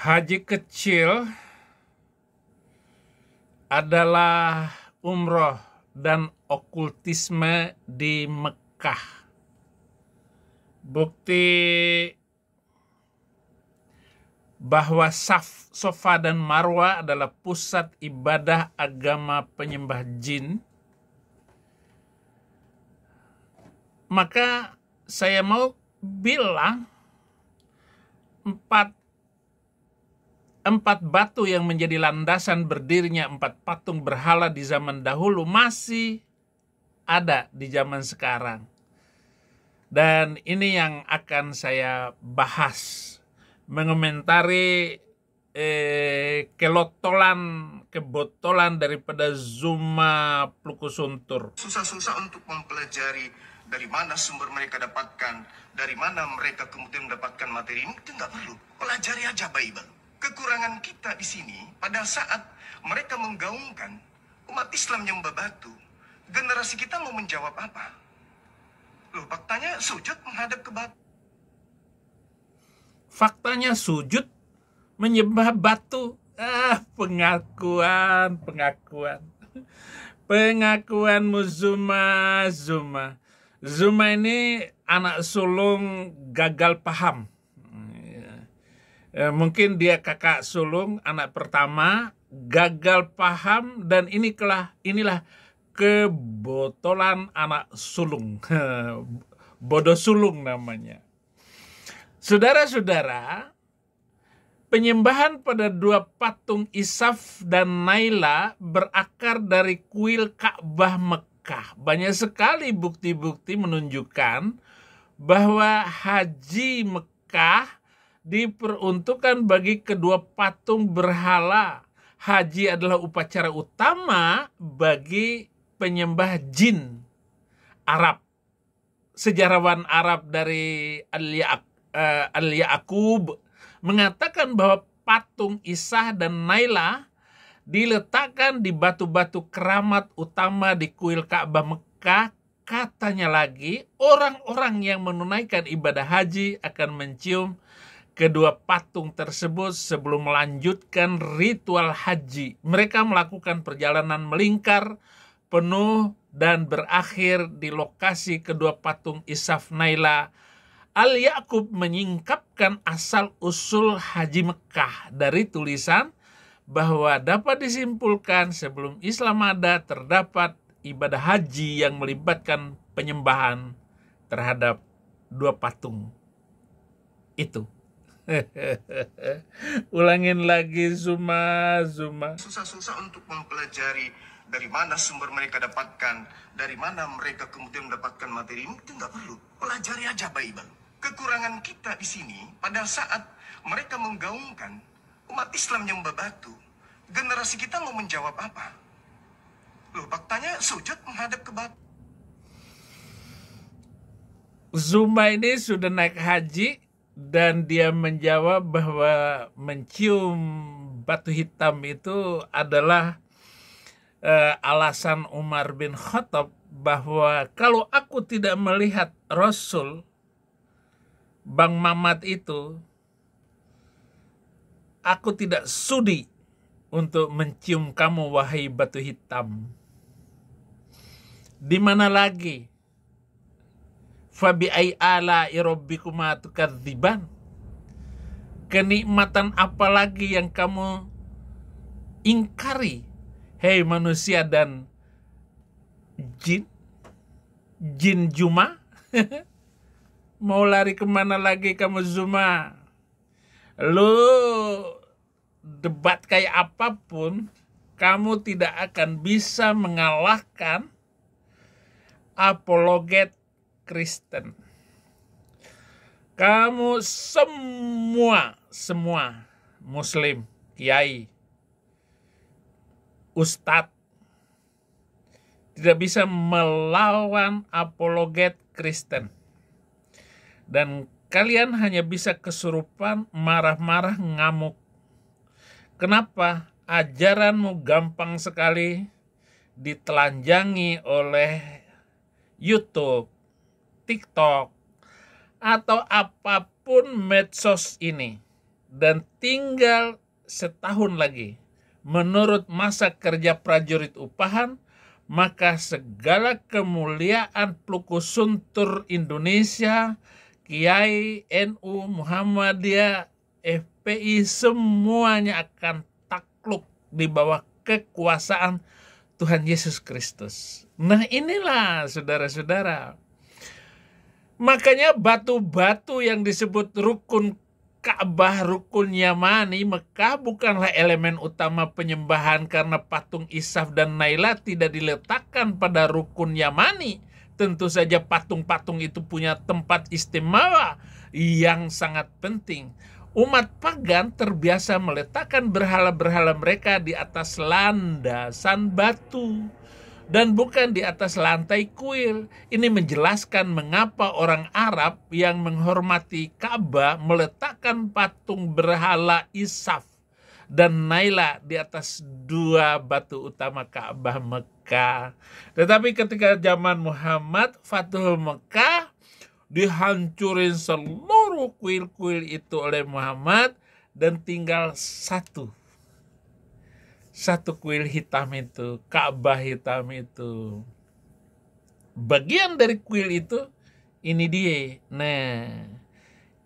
Haji kecil adalah umroh dan okultisme di Mekah. Bukti bahwa Safa dan Marwa adalah pusat ibadah agama penyembah jin. Maka saya mau bilang empat batu yang menjadi landasan berdirinya empat patung berhala di zaman dahulu masih ada di zaman sekarang. Dan ini yang akan saya bahas, mengomentari kebotolan daripada Zuma Plukusuntur. Susah-susah untuk mempelajari dari mana sumber mereka dapatkan, dari mana mereka kemudian mendapatkan materi ini, itu nggak perlu. Pelajari aja baik-baik. Kekurangan kita di sini pada saat mereka menggaungkan umat Islam yang membabatu, generasi kita mau menjawab apa? Loh, faktanya sujud menghadap ke batu. Faktanya sujud menyembah batu. Pengakuanmu Zuma. Zuma ini anak sulung gagal paham. Mungkin dia kakak sulung, anak pertama, gagal paham, dan inilah kebotolan anak sulung. Bodoh sulung namanya. Saudara-saudara, penyembahan pada dua patung Isaf dan Naila berakar dari kuil Ka'bah Mekah. Banyak sekali bukti-bukti menunjukkan bahwa haji Mekah diperuntukkan bagi kedua patung berhala. Haji adalah upacara utama bagi penyembah jin Arab. Sejarawan Arab dari Al-Ya'qub mengatakan bahwa patung Isa dan Naila diletakkan di batu-batu keramat utama di kuil Ka'bah Mekah. Katanya lagi, orang-orang yang menunaikan ibadah haji akan mencium kedua patung tersebut sebelum melanjutkan ritual haji. Mereka melakukan perjalanan melingkar penuh dan berakhir di lokasi kedua patung Isaf Naila. Al-Ya'qub menyingkapkan asal-usul haji Mekah dari tulisan bahwa dapat disimpulkan sebelum Islam ada terdapat ibadah haji yang melibatkan penyembahan terhadap dua patung itu. Ulangin lagi Zuma. Susah-susah untuk mempelajari dari mana sumber mereka dapatkan, dari mana mereka kemudian mendapatkan materi ini, itu nggak perlu. Pelajari aja baik-baik. Kekurangan kita di sini pada saat mereka menggaungkan umat Islam yang membabatu, generasi kita mau menjawab apa? Loh, faktanya sujud menghadap ke batu. Zuma ini sudah naik haji dan dia menjawab bahwa mencium batu hitam itu adalah alasan Umar bin Khattab bahwa kalau aku tidak melihat Rasul Bang Mamat itu, aku tidak sudi untuk mencium kamu wahai batu hitam. Di mana lagi? Fabi ai ala'i rabbikuma tukadziban. Kenikmatan apa lagi yang kamu ingkari, hei manusia dan jin? Jin Juma? Mau lari kemana lagi kamu Zuma? Lu debat kayak apapun, kamu tidak akan bisa mengalahkan apologet Kristen. Kamu semua Muslim, kiai, ustadz, tidak bisa melawan apologet Kristen. Dan kalian hanya bisa kesurupan, marah-marah, ngamuk. Kenapa? Ajaranmu gampang sekali ditelanjangi oleh YouTube, TikTok, atau apapun medsos ini. dan tinggal setahun lagi menurut masa kerja prajurit upahan, maka segala kemuliaan Pluku Suntur Indonesia, Kiai, NU, Muhammadiyah, FPI, semuanya akan takluk di bawah kekuasaan Tuhan Yesus Kristus. Nah inilah saudara-saudara. Makanya batu-batu yang disebut rukun Ka'bah, rukun Yamani, Mekah bukanlah elemen utama penyembahan karena patung Isaf dan Naila tidak diletakkan pada rukun Yamani. Tentu saja patung-patung itu punya tempat istimewa yang sangat penting. Umat pagan terbiasa meletakkan berhala-berhala mereka di atas landasan batu dan bukan di atas lantai kuil. Ini menjelaskan mengapa orang Arab yang menghormati Ka'bah meletakkan patung berhala Isaf dan Naila di atas dua batu utama Ka'bah Mekah. Tetapi ketika zaman Muhammad, Fathul Mekah, dihancurin seluruh kuil-kuil itu oleh Muhammad dan tinggal satu kuil hitam itu, Ka'bah hitam itu. Bagian dari kuil itu, ini dia. Nah,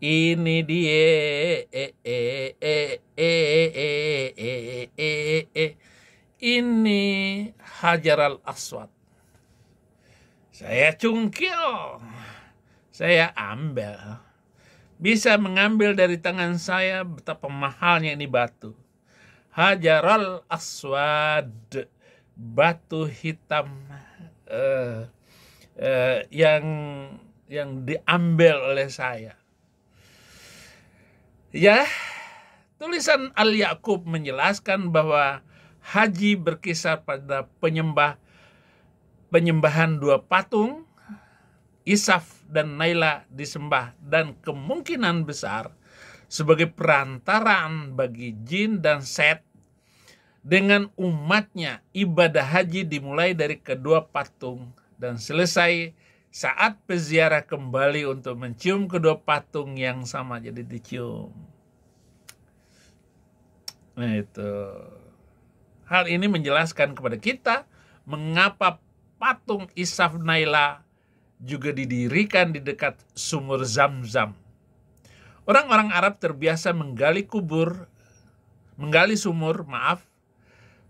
ini dia. Ini Hajar al-Aswad. Saya cungkil. Saya ambil. Bisa mengambil dari tangan saya betapa mahalnya ini batu. Hajar al-Aswad, batu hitam yang diambil oleh saya. Ya, tulisan Al-Yaqub menjelaskan bahwa haji berkisar pada penyembahan dua patung, Isaf dan Naila disembah, dan kemungkinan besar sebagai perantaraan bagi jin dan set dengan umatnya. Ibadah haji dimulai dari kedua patung dan selesai saat peziarah kembali untuk mencium kedua patung yang sama, jadi dicium. Nah itu. Hal ini menjelaskan kepada kita mengapa patung Isaf Naila juga didirikan di dekat sumur Zam-Zam. Orang-orang Arab terbiasa menggali sumur,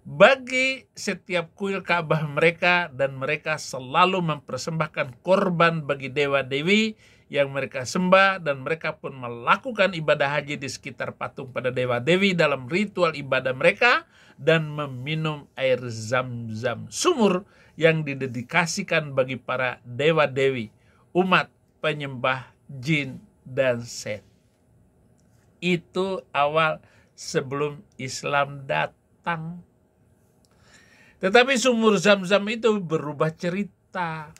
bagi setiap kuil Ka'bah mereka, dan mereka selalu mempersembahkan korban bagi dewa-dewi yang mereka sembah, dan mereka pun melakukan ibadah haji di sekitar patung pada dewa-dewi dalam ritual ibadah mereka dan meminum air Zam-Zam, sumur yang didedikasikan bagi para dewa-dewi, umat penyembah jin dan set. Itu awal sebelum Islam datang. Tetapi sumur Zam-Zam itu berubah cerita.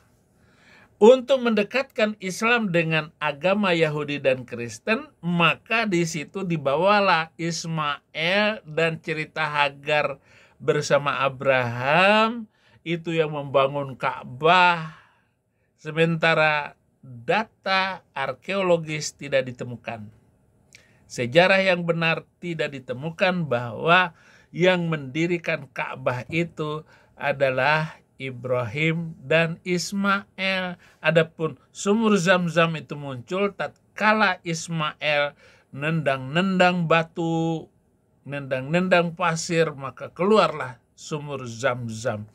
Untuk mendekatkan Islam dengan agama Yahudi dan Kristen, maka di situ dibawalah Ismail dan cerita Hagar bersama Abraham, itu yang membangun Ka'bah. Sementara data arkeologis tidak ditemukan. Sejarah yang benar tidak ditemukan bahwa yang mendirikan Ka'bah itu adalah Ibrahim dan Ismail. Adapun sumur Zam-Zam itu muncul tatkala Ismail nendang-nendang batu, nendang-nendang pasir, maka keluarlah sumur Zam-Zam.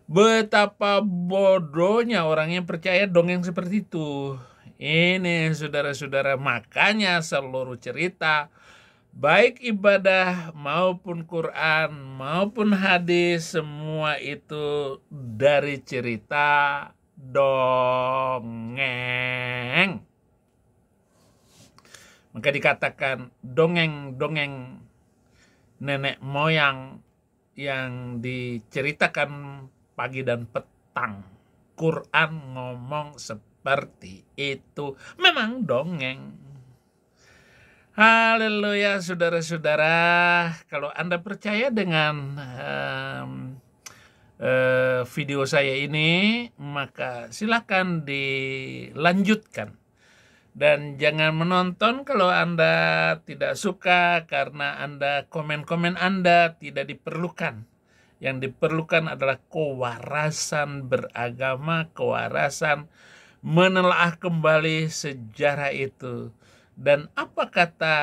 Betapa bodohnya orang yang percaya dongeng seperti itu. Ini saudara-saudara, makanya seluruh cerita, baik ibadah maupun Quran maupun hadis, semua itu dari cerita dongeng. Maka dikatakan dongeng-dongeng nenek moyang yang diceritakan pagi dan petang. Quran ngomong seperti itu. Memang dongeng. Haleluya saudara-saudara. Kalau Anda percaya dengan video saya ini, maka silakan dilanjutkan Dan jangan menonton kalau Anda tidak suka karena komen-komen Anda tidak diperlukan. Yang diperlukan adalah kewarasan beragama, kewarasan menelaah kembali sejarah itu. Dan apa kata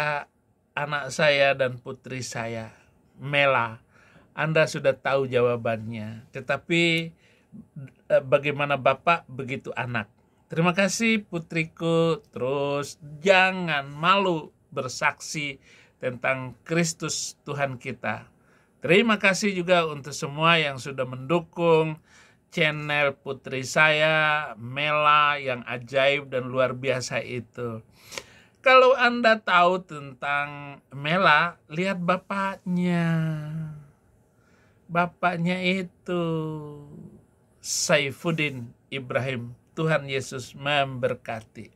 anak saya dan putri saya, Mela? Anda sudah tahu jawabannya. Tetapi bagaimana Bapak, begitu anak. Terima kasih putriku. Terus jangan malu bersaksi tentang Kristus Tuhan kita. Terima kasih juga untuk semua yang sudah mendukung channel putri saya, Mela, yang ajaib dan luar biasa itu. Kalau Anda tahu tentang Mela, lihat bapaknya. Bapaknya itu Saifuddin Ibrahim. Tuhan Yesus memberkati.